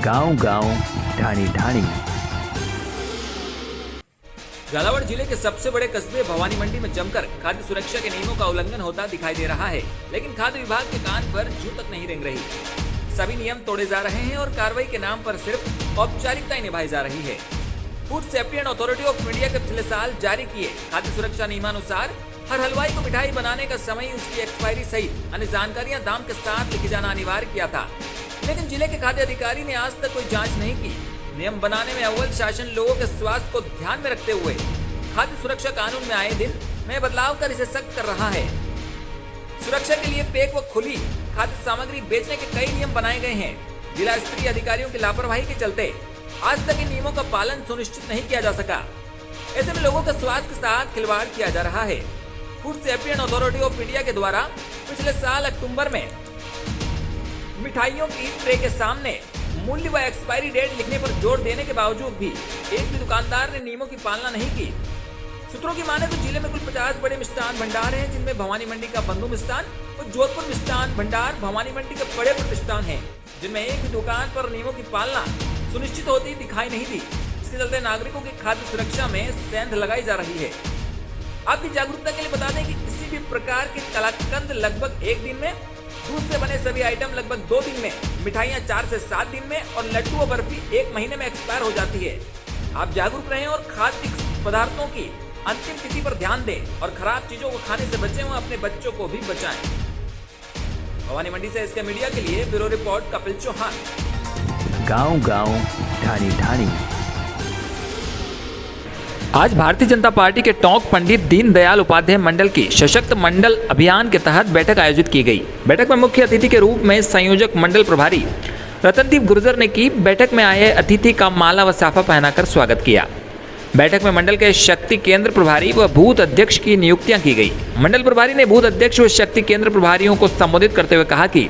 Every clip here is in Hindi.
गांव-गांव, ढाणी-ढाणी। झालावाड़ जिले के सबसे बड़े कस्बे भवानी मंडी में जमकर खाद्य सुरक्षा के नियमों का उल्लंघन होता दिखाई दे रहा है, लेकिन खाद्य विभाग के कान पर जूं तक नहीं रेंग रही। सभी नियम तोड़े जा रहे हैं और कार्रवाई के नाम पर सिर्फ औपचारिकताएं निभाई जा रही है। Food safety and authority of India के पिछले साल जारी किए खाद्य सुरक्षा नियमानुसार हर हलवाई को मिठाई बनाने का समय, उसकी एक्सपायरी सहित अन्य जानकारियां दाम के साथ लिखी जाना अनिवार्य किया था, लेकिन जिले के खाद्य अधिकारी ने आज तक कोई जांच नहीं की। नियम बनाने में अव्वल शासन लोगों के स्वास्थ्य को ध्यान में रखते हुए खाद्य सुरक्षा कानून में आए दिन में बदलाव कर इसे सख्त कर रहा है। सुरक्षा के लिए पैक व खुली खाद्य सामग्री बेचने के कई नियम बनाए गए हैं। जिला स्तरीय अधिकारियों की लापरवाही के चलते आज तक इन नियमों का पालन सुनिश्चित नहीं किया जा सका। ऐसे में लोगों के स्वास्थ्य के साथ खिलवाड़ किया जा रहा है। Food safety and authority of India के द्वारा पिछले साल अक्टूबर में मिठाइयों की ट्रे के सामने मूल्य व एक्सपायरी डेट लिखने पर जोर देने के बावजूद भी एक भी दुकानदार ने नियमों की पालना नहीं की। सूत्रों की माने तो जिले में कुल 50 बड़े मिष्ठान भंडार हैं, जिनमें भवानी मंडी का बंधु मिष्ठान और जोधपुर मिष्ठान भंडार भवानी मंडी के बड़े प्रतिष्ठान हैं, जिनमें एक भी दुकान पर नियमों की पालना सुनिश्चित होती दिखाई नहीं दी। इसके चलते नागरिकों की खाद्य सुरक्षा में सेंध लगाई जा रही है। आपकी जागरूकता के लिए बता दें कि किसी भी प्रकार के कलाकंद लगभग एक दिन में, दूध से बने सभी आइटम लगभग 2 दिन में, मिठाइयाँ 4 से 7 दिन में और लड्डू व बर्फी 1 महीने में एक्सपायर हो जाती है। आप जागरूक रहें और खाद्य पदार्थों की अंतिम तिथि पर ध्यान दें और खराब चीजों को खाने से बचें व अपने बच्चों को भी बचाएं। भवानी मंडी से इसके मीडिया के लिए ब्यूरो रिपोर्ट कपिल चौहान। गांव-गांव, ढाणी-ढाणी। आज भारतीय जनता पार्टी के टोंक पंडित दीनदयाल उपाध्याय मंडल की सशक्त मंडल अभियान के तहत बैठक आयोजित की गई। बैठक में मुख्य अतिथि के रूप में संयोजक मंडल प्रभारी रतनदीप गुर्जर ने की। बैठक में आए अतिथि का माला व साफा पहनाकर स्वागत किया। बैठक में मंडल के शक्ति केंद्र प्रभारी व बूथ अध्यक्ष की नियुक्तियां की गई। मंडल प्रभारी ने बूथ अध्यक्ष व शक्ति केंद्र प्रभारियों को संबोधित करते हुए कहा कि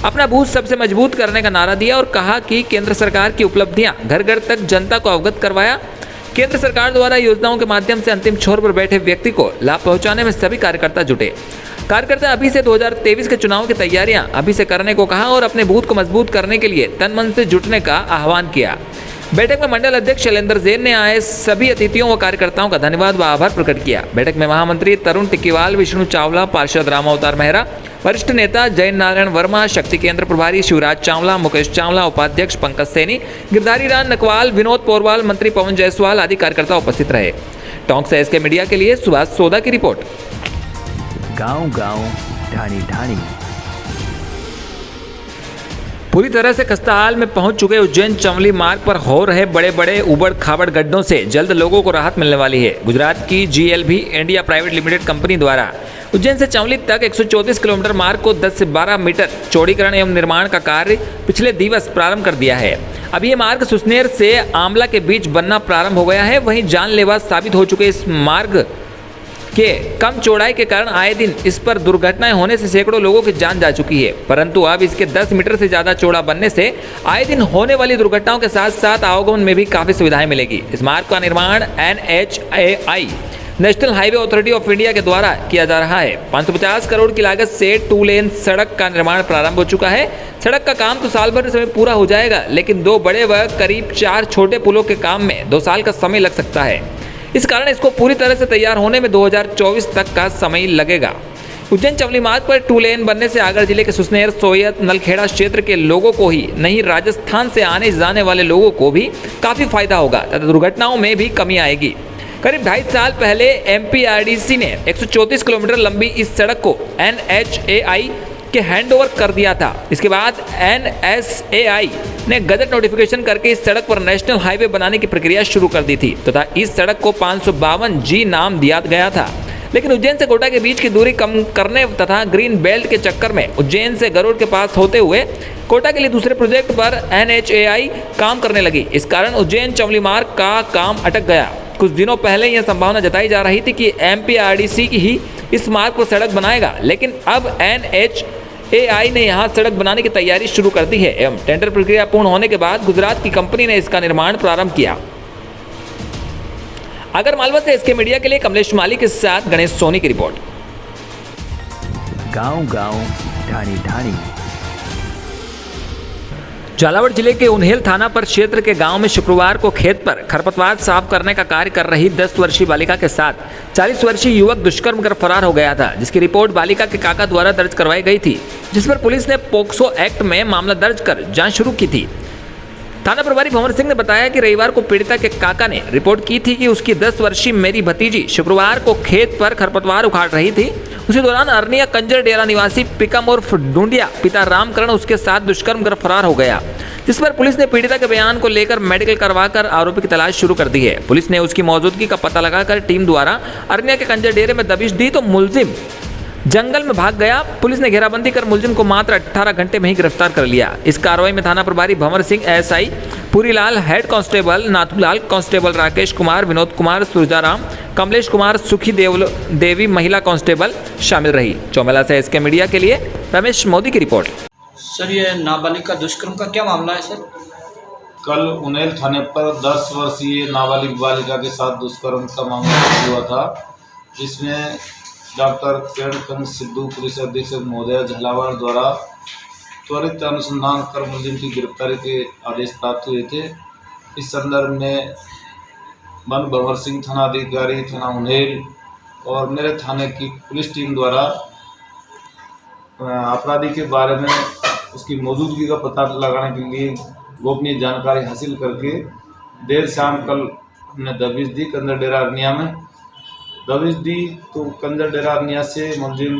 अपना बूथ सबसे मजबूत करने का नारा दिया और कहा कि केंद्र सरकार की उपलब्धियां घर घर तक जनता को अवगत करवाया। केंद्र सरकार द्वारा योजनाओं के माध्यम से अंतिम छोर पर बैठे व्यक्ति को लाभ पहुंचाने में सभी कार्यकर्ता जुटे। कार्यकर्ता अभी से 2023 के चुनाव की तैयारियां अभी से करने को कहा और अपने बूथ को मजबूत करने के लिए तन मन से जुटने का आह्वान किया। बैठक में मंडल अध्यक्ष शैलेंद्र जैन ने आए सभी अतिथियों व कार्यकर्ताओं का धन्यवाद व आभार प्रकट किया। बैठक में महामंत्री तरुण टिक्कीवाल, विष्णु चावला, पार्षद रामावतार मेहरा, वरिष्ठ नेता जय नारायण वर्मा, शक्ति केंद्र प्रभारी शिवराज चावला, मुकेश चावला, उपाध्यक्ष पंकज सैनी, गिरधारी राम नकवाल, विनोद पोरवाल, मंत्री पवन जायसवाल आदि कार्यकर्ता उपस्थित रहे। टोंक से इसके मीडिया के लिए सुभाष सोदा की रिपोर्ट। गांव-गांव, ढाणी-ढाणी। पूरी तरह से खस्ता हाल में पहुंच चुके उज्जैन चंवली मार्ग पर हो रहे बड़े बड़े उबड़ खाबड़ गड्ढों से जल्द लोगों को राहत मिलने वाली है। गुजरात की GLB India private limited company द्वारा उज्जैन से चंवली तक 134 किलोमीटर मार्ग को 10 से 12 मीटर चौड़ीकरण एवं निर्माण का कार्य पिछले दिवस प्रारंभ कर दिया है। अब ये मार्ग सुसनेर से आमला के बीच बनना प्रारंभ हो गया है। वहीं जानलेवा साबित हो चुके इस मार्ग के कम चौड़ाई के कारण आए दिन इस पर दुर्घटनाएं होने से सैकड़ों लोगों की जान जा चुकी है, परंतु अब इसके 10 मीटर से ज़्यादा चौड़ा बनने से आए दिन होने वाली दुर्घटनाओं के साथ साथ आवागमन में भी काफ़ी सुविधाएं मिलेगी। इस मार्ग का निर्माण NHAI national highway authority of India के द्वारा किया जा रहा है। 550 करोड़ की लागत से 2 लेन सड़क का निर्माण प्रारंभ हो चुका है। सड़क का काम तो साल भर में पूरा हो जाएगा, लेकिन 2 बड़े व करीब 4 छोटे पुलों के काम में 2 साल का समय लग सकता है। इस कारण इसको पूरी तरह से तैयार होने में 2024 तक का समय लगेगा। उज्जैन चंवली मार्ग पर 2 लेन बनने से आगर जिले के सुसनेर, सोयत, नलखेड़ा क्षेत्र के लोगों को ही नहीं, राजस्थान से आने जाने वाले लोगों को भी काफ़ी फायदा होगा तथा दुर्घटनाओं में भी कमी आएगी। करीब 2.5 साल पहले MPRDC ने 134 किलोमीटर लंबी इस सड़क को NHAI के हैंडओवर कर दिया था। इसके बाद NSAI ने गजट नोटिफिकेशन करके इस सड़क पर नेशनल हाईवे बनाने की प्रक्रिया शुरू कर दी थी तथा इस सड़क को 552G नाम दिया गया था। लेकिन उज्जैन से कोटा के बीच की दूरी कम करने तथा ग्रीन बेल्ट के चक्कर में उज्जैन से गरुड़ के पास होते हुए कोटा के लिए दूसरे प्रोजेक्ट पर NHAI काम करने लगी। इस कारण उज्जैन चंवली मार्ग का काम अटक गया। कुछ दिनों पहले यह संभावना जताई जा रही थी कि MPRDC की ही इस मार्ग पर सड़क बनाएगा, लेकिन अब NHAI ने यहाँ सड़क बनाने की तैयारी शुरू कर दी है एवं टेंडर प्रक्रिया पूर्ण होने के बाद गुजरात की कंपनी ने इसका निर्माण प्रारंभ किया। आगरमालवा से इसके मीडिया के लिए कमलेश माली के साथ गणेश सोनी की रिपोर्ट। गांव-गांव, ढाणी-ढाणी। झालावाड़ जिले के उन्हेल थाना पर क्षेत्र के गांव में शुक्रवार को खेत पर खरपतवार साफ करने का कार्य कर रही 10 वर्षीय बालिका के साथ 40 वर्षीय युवक दुष्कर्म कर फरार हो गया था, जिसकी रिपोर्ट बालिका के काका द्वारा दर्ज करवाई गई थी, जिस पर पुलिस ने पोक्सो एक्ट में मामला दर्ज कर जांच शुरू की थी। थाना प्रभारी भंवर सिंह ने बताया कि रविवार को पीड़िता के काका ने रिपोर्ट की थी कि उसकी 10 वर्षीय मेरी भतीजी शुक्रवार को खेत पर खरपतवार उखाड़ रही थी। उसी दौरान अरनिया कंजर डेरा निवासी पिकम उर्फ ढूंढिया पिता रामकरण उसके साथ दुष्कर्म कर फरार हो गया, जिस पर पुलिस ने पीड़िता के बयान को लेकर मेडिकल करवाकर आरोपी की तलाश शुरू कर दी है। पुलिस ने उसकी मौजूदगी का पता लगाकर टीम द्वारा अरनिया के कंजर डेरे में दबिश दी तो मुलजिम जंगल में भाग गया। पुलिस ने घेराबंदी कर मुलजिम को मात्र 18 घंटे में ही गिरफ्तार कर लिया। इस कार्रवाई में थाना प्रभारी Bhanwar Singh, ASI Purilal, head constable Nathulal, constable Rakesh Kumar, Vinod Kumar, Surjaram, Kamlesh Kumar, Sukhi Devi महिला कांस्टेबल शामिल रही। चौमेला से एसके मीडिया के लिए रमेश मोदी की रिपोर्ट। सर, ये नाबालिग का दुष्कर्म का क्या मामला है सर? कल उन्हेल थाने पर 10 वर्षीय नाबालिग बालिका के साथ दुष्कर्म का मामला हुआ था, जिसमें डॉक्टर किरणचंद सिद्धू पुलिस अधीक्षक महोदय झालावाड़ द्वारा त्वरित अनुसंधान कर मुलजिम की गिरफ्तारी के आदेश प्राप्त हुए थे। इस संदर्भ में वन भंवर सिंह थानाधिकारी थाना उन्हेल और मेरे थाने की पुलिस टीम द्वारा अपराधी के बारे में उसकी मौजूदगी का पता लगाने के लिए गोपनीय जानकारी हासिल करके देर शाम कल हमने दबिश दी कंजर डेरा अरनिया में। दबिश दी तो कंजर डेरा अरनिया से मुलजिम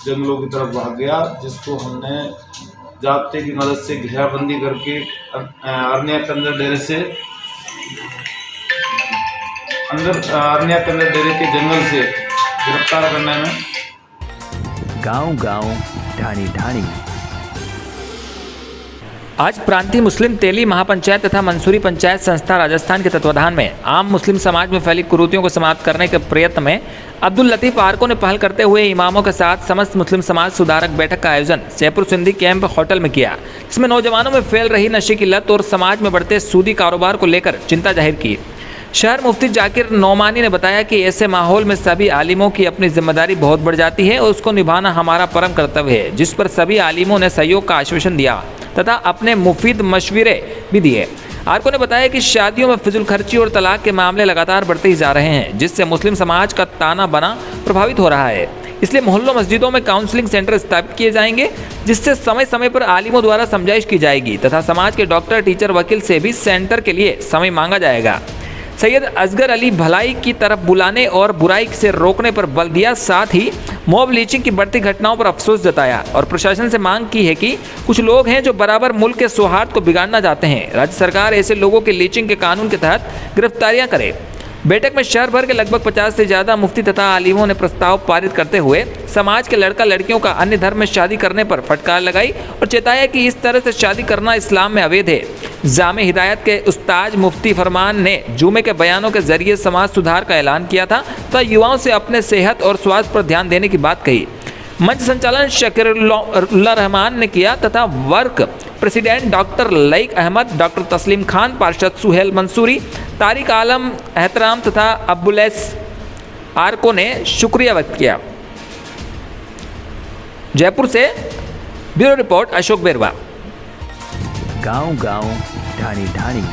जंगलों की तरफ भाग गया, जिसको हमने जाब्ते की मदद से घेराबंदी करके अरनिया कंजर डेरे से अरनिया कंजर डेरे के जंगल से गिरफ्तार करने में गांव-गांव, ढाणी-ढाणी। आज प्रांतीय मुस्लिम तेली महापंचायत तथा मंसूरी पंचायत संस्था राजस्थान के तत्वाधान में आम मुस्लिम समाज में फैली कुरीतियों को समाप्त करने के प्रयत्न में अब्दुल लतीफ आर्को ने पहल करते हुए इमामों के साथ समस्त मुस्लिम समाज सुधारक बैठक का आयोजन जयपुर सिंधी कैंप होटल में किया, जिसमें नौजवानों में फैल रही नशे की लत और समाज में बढ़ते सूदी कारोबार को लेकर चिंता जाहिर की। शहर मुफ्ती जाकिर नौमानी ने बताया कि ऐसे माहौल में सभी आलिमों की अपनी जिम्मेदारी बहुत बढ़ जाती है और उसको निभाना हमारा परम कर्तव्य है, जिस पर सभी आलिमों ने सहयोग का आश्वासन दिया तथा अपने मुफीद मशवरे भी दिए। आर्को ने बताया कि शादियों में फिजूल खर्ची और तलाक के मामले लगातार बढ़ते ही जा रहे हैं, जिससे मुस्लिम समाज का ताना बना प्रभावित हो रहा है। इसलिए मोहल्लों मस्जिदों में काउंसलिंग सेंटर स्थापित किए जाएंगे, जिससे समय समय पर आलिमों द्वारा समझाइश की जाएगी तथा समाज के डॉक्टर, टीचर, वकील से भी सेंटर के लिए समय मांगा जाएगा। सैयद असगर अली भलाई की तरफ बुलाने और बुराई से रोकने पर बल दिया, साथ ही मॉब लीचिंग की बढ़ती घटनाओं पर अफसोस जताया और प्रशासन से मांग की है कि कुछ लोग हैं जो बराबर मुल्क के सौहार्द को बिगाड़ना चाहते हैं। राज्य सरकार ऐसे लोगों के लीचिंग के कानून के तहत गिरफ्तारियां करे। बैठक में शहर भर के लगभग 50 से ज़्यादा मुफ्ती तथा आलिमों ने प्रस्ताव पारित करते हुए समाज के लड़का लड़कियों का अन्य धर्म में शादी करने पर फटकार लगाई और चेताया कि इस तरह से शादी करना इस्लाम में अवैध है। जामे हिदायत के उस्ताद मुफ्ती फरमान ने जुमे के बयानों के जरिए समाज सुधार का ऐलान किया था तथा युवाओं से अपने सेहत और स्वास्थ्य पर ध्यान देने की बात कही। मंच संचालन शकीरुल्लाह रहमान ने किया तथा work president doctor Laiq Ahmad, doctor Taslim Khan, पार्षद सुहेल मंसूरी, तारिक आलम एहतराम तथा अब्बुलैस आर्को ने शुक्रिया व्यक्त किया। जयपुर से ब्यूरो रिपोर्ट अशोक बेरवा। गांव-गांव, ढाणी-ढाणी।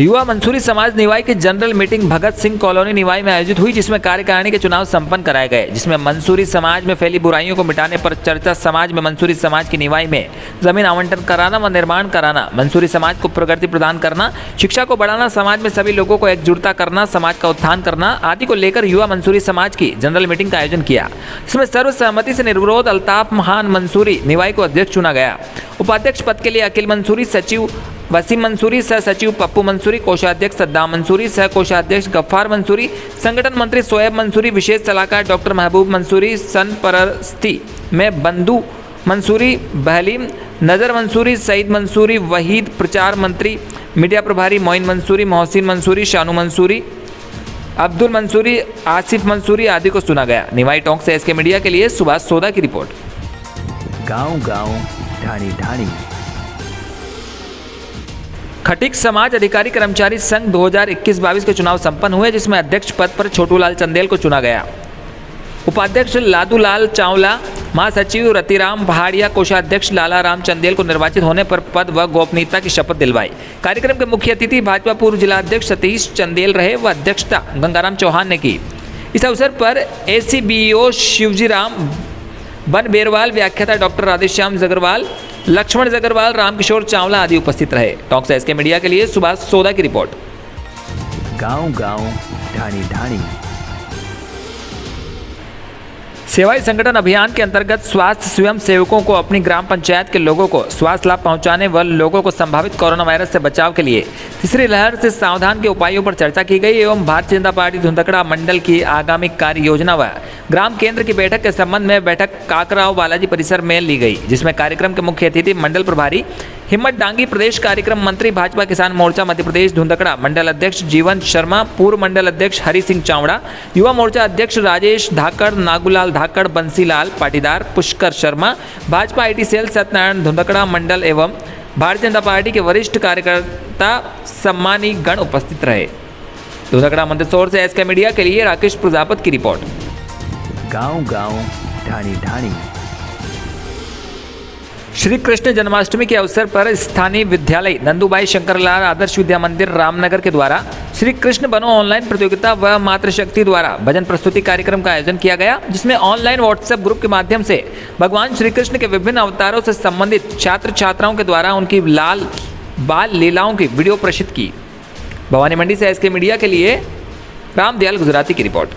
युवा मंसूरी समाज निवाई की general meeting Bhagat Singh colony Niwai में आयोजित हुई, जिसमें कार्यकारिणी के चुनाव संपन्न कराए गए, जिसमें मंसूरी समाज में फैली बुराइयों को मिटाने पर चर्चा, समाज में मंसूरी समाज की निवाई में जमीन आवंटन कराना व निर्माण कराना, मंसूरी समाज को प्रगति प्रदान करना, शिक्षा को बढ़ाना, समाज में सभी लोगों को एकजुटता करना, समाज का उत्थान करना आदि को लेकर युवा मंसूरी समाज की जनरल मीटिंग का आयोजन किया। इसमें सर्वसहमति से निर्विरोध अल्ताफ महान मंसूरी निवाई को अध्यक्ष चुना गया। उपाध्यक्ष पद के लिए अखिल मंसूरी, सचिव वसीम मंसूरी, सह सचिव पप्पू मंसूरी, कोषाध्यक्ष सद्दाम मंसूरी, सह कोषाध्यक्ष गफ्फार मंसूरी, संगठन मंत्री सोएब मंसूरी, विशेष सलाहकार डॉक्टर महबूब मंसूरी, सरपरस्ती में बंधु मंसूरी, बहलीम नज़र मंसूरी, सईद मंसूरी, वहीद प्रचार मंत्री, मीडिया प्रभारी मोइन मंसूरी, मोहसिन मंसूरी, शानू मंसूरी, अब्दुल मंसूरी, आसिफ मंसूरी आदि को चुना गया। निवाई टोंक से एसके मीडिया के लिए सुभाष सोदा की रिपोर्ट। गांव-गांव, ढाणी-ढाणी। खटीक समाज अधिकारी कर्मचारी संघ 2021-22 के चुनाव संपन्न हुए, जिसमें अध्यक्ष पद पर छोटूलाल चंदेल को चुना गया। उपाध्यक्ष लादूलाल चावला, महासचिव रतिराम पहाड़िया, कोषाध्यक्ष लाला राम चंदेल को निर्वाचित होने पर पद व गोपनीयता की शपथ दिलवाई। कार्यक्रम के मुख्य अतिथि भाजपा पूर्व जिलाध्यक्ष सतीश चंदेल रहे व अध्यक्षता गंगाराम चौहान ने की। इस अवसर पर एसीबीओ शिवजीराम बनबेरवाल, व्याख्याता डॉक्टर राधेश्याम जगरवाल, लक्ष्मण जगरवाल, रामकिशोर चावला आदि उपस्थित रहे। टॉक्स एसके मीडिया के लिए सुभाष सोदा की रिपोर्ट। गांव-गांव, ढाणी-ढाणी। सेवाई संगठन अभियान के अंतर्गत स्वास्थ्य स्वयं सेवकों को अपनी ग्राम पंचायत के लोगों को स्वास्थ्य लाभ पहुंचाने व लोगों को संभावित कोरोना वायरस से बचाव के लिए तीसरी लहर से सावधान के उपायों पर चर्चा की गई एवं भारतीय जनता पार्टी धुंधकड़ा मंडल की आगामी कार्य योजना व ग्राम केंद्र की बैठक के संबंध में बैठक काकराव बालाजी परिसर में ली गई, जिसमें कार्यक्रम के मुख्य अतिथि मंडल प्रभारी हिम्मत डांगी, प्रदेश कार्यक्रम मंत्री भाजपा किसान मोर्चा मध्य प्रदेश धुंधकड़ा मंडल अध्यक्ष जीवन शर्मा, पूर्व मंडल अध्यक्ष हरि सिंह चावड़ा, युवा मोर्चा अध्यक्ष राजेश धाकड़, नागूलाल धाकड़, बंसीलाल पाटीदार, पुष्कर शर्मा, भाजपा आईटी सेल सत्यनारायण धुंधकड़ा मंडल एवं भारतीय जनता पार्टी के वरिष्ठ कार्यकर्ता सम्मानी गण उपस्थित रहे। धुंधकड़ा मंदसौर से एसके मीडिया के लिए राकेश प्रजापत की रिपोर्ट। गांव-गांव, ढाणी-ढाणी। श्री कृष्ण जन्माष्टमी के अवसर पर स्थानीय विद्यालय नंदूबाई शंकरलाल आदर्श विद्या मंदिर रामनगर के द्वारा श्री कृष्ण बनो ऑनलाइन प्रतियोगिता व मातृशक्ति द्वारा भजन प्रस्तुति कार्यक्रम का आयोजन किया गया, जिसमें ऑनलाइन व्हाट्सएप ग्रुप के माध्यम से भगवान श्री कृष्ण के विभिन्न अवतारों से संबंधित छात्र छात्राओं के द्वारा उनकी बाल लीलाओं की वीडियो प्रेषित की। भवानी मंडी से एसके मीडिया के लिए रामदयाल गुजराती की रिपोर्ट।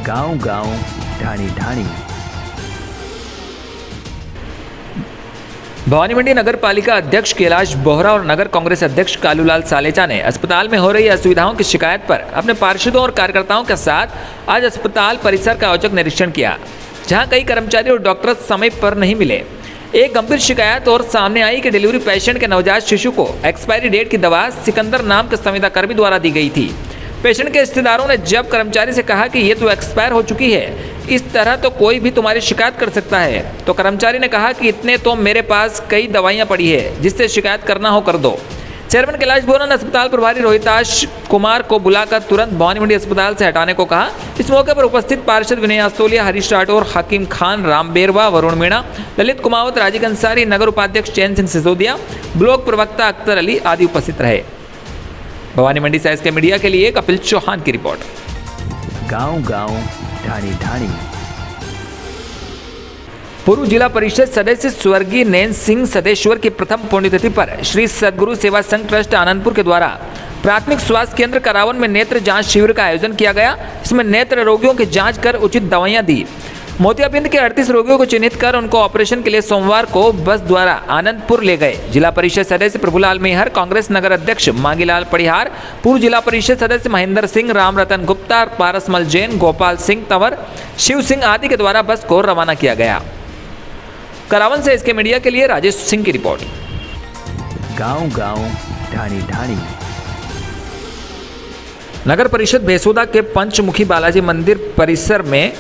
गांव-गांव, ढाणी-ढाणी। भवानी मंडी नगर पालिका अध्यक्ष कैलाश बोहरा और नगर कांग्रेस अध्यक्ष कालूलाल सालेचा ने अस्पताल में हो रही असुविधाओं की शिकायत पर अपने पार्षदों और कार्यकर्ताओं के साथ आज अस्पताल परिसर का औचक निरीक्षण किया, जहां कई कर्मचारी और डॉक्टर समय पर नहीं मिले। एक गंभीर शिकायत और सामने आई कि डिलीवरी पेशेंट के नवजात शिशु को एक्सपायरी डेट की दवा सिकंदर नाम के संविदा कर्मी द्वारा दी गई थी। पेशेंट के रिश्तेदारों ने जब कर्मचारी से कहा कि ये तो एक्सपायर हो चुकी है, इस तरह तो कोई भी तुम्हारी शिकायत कर सकता है, तो कर्मचारी ने कहा कि इतने तो मेरे पास कई दवाइयां पड़ी है, जिससे शिकायत करना हो कर दो। चेयरमैन कैलाश बोहरा ने अस्पताल प्रभारी रोहिताश कुमार को बुलाकर तुरंत भवानी मंडी अस्पताल से हटाने को कहा। इस मौके पर उपस्थित पार्षद विनय आस्तोलिया, हरीश राठौर, हकीम खान, राम बेरवा, वरुण मीणा, ललित कुमावत, राजीव अंसारी, नगर उपाध्यक्ष चैन सिंह सिसोदिया, ब्लॉक प्रवक्ता अख्तर अली आदि उपस्थित रहे। भवानी मंडी से एसके मीडिया के लिए कपिल चौहान की रिपोर्ट। गांव-गांव, ढाणी-ढाणी। पूर्व जिला परिषद सदस्य स्वर्गीय नैन सिंह सदेश्वर की प्रथम पुण्यतिथि पर श्री सदगुरु सेवा संघ ट्रस्ट आनंदपुर के द्वारा प्राथमिक स्वास्थ्य केंद्र करावन में नेत्र जांच शिविर का आयोजन किया गया। इसमें नेत्र रोगियों की जांच कर उचित दवाइयां दी। मोतियाबिंद के 38 रोगियों को चिन्हित कर उनको ऑपरेशन के लिए सोमवार को बस द्वारा आनंदपुर ले गए। जिला परिषद सदस्य प्रभुलाल मेहर, कांग्रेस नगर अध्यक्ष मांगीलाल परिहार, पूर्व जिला परिषद सदस्य महेंद्र सिंह, राम रतन गुप्ता, पारसमल जैन, गोपाल सिंह तंवर, शिव सिंह आदि के द्वारा बस को रवाना किया गया। करावन से इसके मीडिया के लिए राजेश सिंह की रिपोर्ट। गांव-गांव, ढाणी-ढाणी। नगर परिषद बेसोदा के पंचमुखी बालाजी मंदिर परिसर में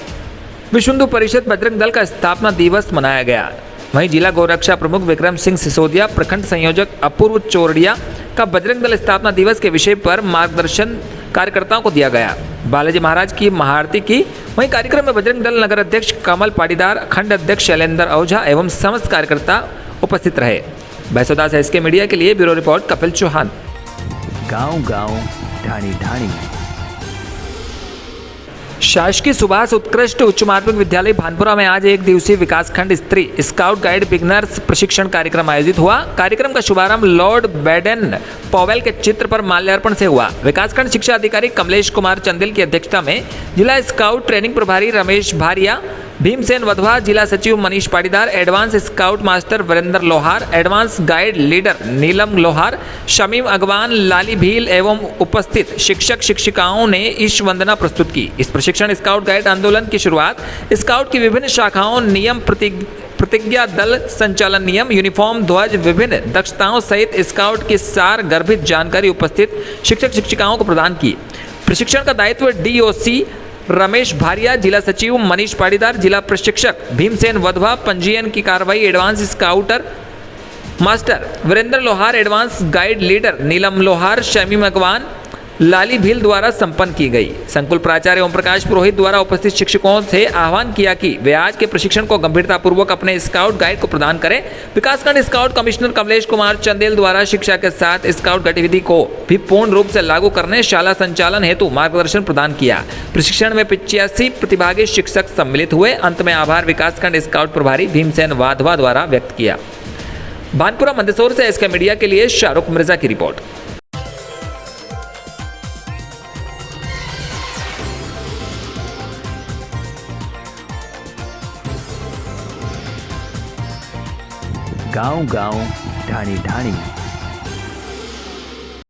विश्व हिंदू परिषद बजरंग दल का स्थापना दिवस मनाया गया। वहीं जिला गौरक्षा प्रमुख विक्रम सिंह सिसोदिया, प्रखंड संयोजक अपूर्व चोरडिया का बजरंग दल स्थापना दिवस के विषय पर मार्गदर्शन कार्यकर्ताओं को दिया गया। बालाजी महाराज की महाआरती की। वहीं कार्यक्रम में बजरंग दल नगर अध्यक्ष कमल पाटीदार, खंड अध्यक्ष शैलेंद्र ओझा एवं समस्त कार्यकर्ता उपस्थित रहे। बैसोदा से इसके मीडिया के लिए ब्यूरो रिपोर्ट कपिल चौहान। गांव-गांव, ढाणी-ढाणी। शासकीय सुभाष उत्कृष्ट उच्च माध्यमिक विद्यालय भानपुरा में आज एक दिवसीय विकासखंड स्त्री स्काउट गाइड बिगनर्स प्रशिक्षण कार्यक्रम आयोजित हुआ। कार्यक्रम का शुभारंभ लॉर्ड बैडन पॉवेल के चित्र पर माल्यार्पण से हुआ। विकासखंड शिक्षा अधिकारी कमलेश कुमार चंदेल की अध्यक्षता में जिला स्काउट ट्रेनिंग प्रभारी रमेश भारिया, भीमसेन वधवा, जिला सचिव Manish Patidar, advance scout master Virendra Lohar, advance guide leader नीलम लोहार, शमीम अगवान, लाली भील एवं उपस्थित शिक्षक शिक्षिकाओं ने ईश वंदना प्रस्तुत की। इस प्रशिक्षण स्काउट गाइड आंदोलन की शुरुआत स्काउट की विभिन्न शाखाओं, नियम, प्रतिज्ञा दल संचालन नियम, यूनिफॉर्म, ध्वज, विभिन्न दक्षताओं सहित स्काउट की सार गर्भित जानकारी उपस्थित शिक्षक शिक्षिकाओं को प्रदान की। प्रशिक्षण का दायित्व डीओसी रमेश भारिया, जिला सचिव मनीष पाटीदार, जिला प्रशिक्षक भीमसेन वधवा, पंजीयन की कार्रवाई advance scouter master Virendra Lohar, advance guide leader नीलम लोहार, शमीम अगवान, लाली भील द्वारा संपन्न की गई। संकुल प्राचार्य ओम प्रकाश पुरोहित द्वारा उपस्थित शिक्षकों से आह्वान किया कि वे आज के प्रशिक्षण को गंभीरतापूर्वक अपने स्काउट गाइड को प्रदान करें। विकासखंड स्काउट कमिश्नर कमलेश कुमार चंदेल द्वारा शिक्षा के साथ स्काउट गतिविधि को भी पूर्ण रूप से लागू करने शाला संचालन हेतु मार्गदर्शन प्रदान किया। प्रशिक्षण में 85 प्रतिभागी शिक्षक सम्मिलित हुए। अंत में आभार विकासखंड स्काउट प्रभारी भीमसेन वाधवा द्वारा व्यक्त किया। भानपुरा मंदसौर से एसके मीडिया के लिए शाहरुख मिर्जा की रिपोर्ट। गांव गांव ढाणी ढाणी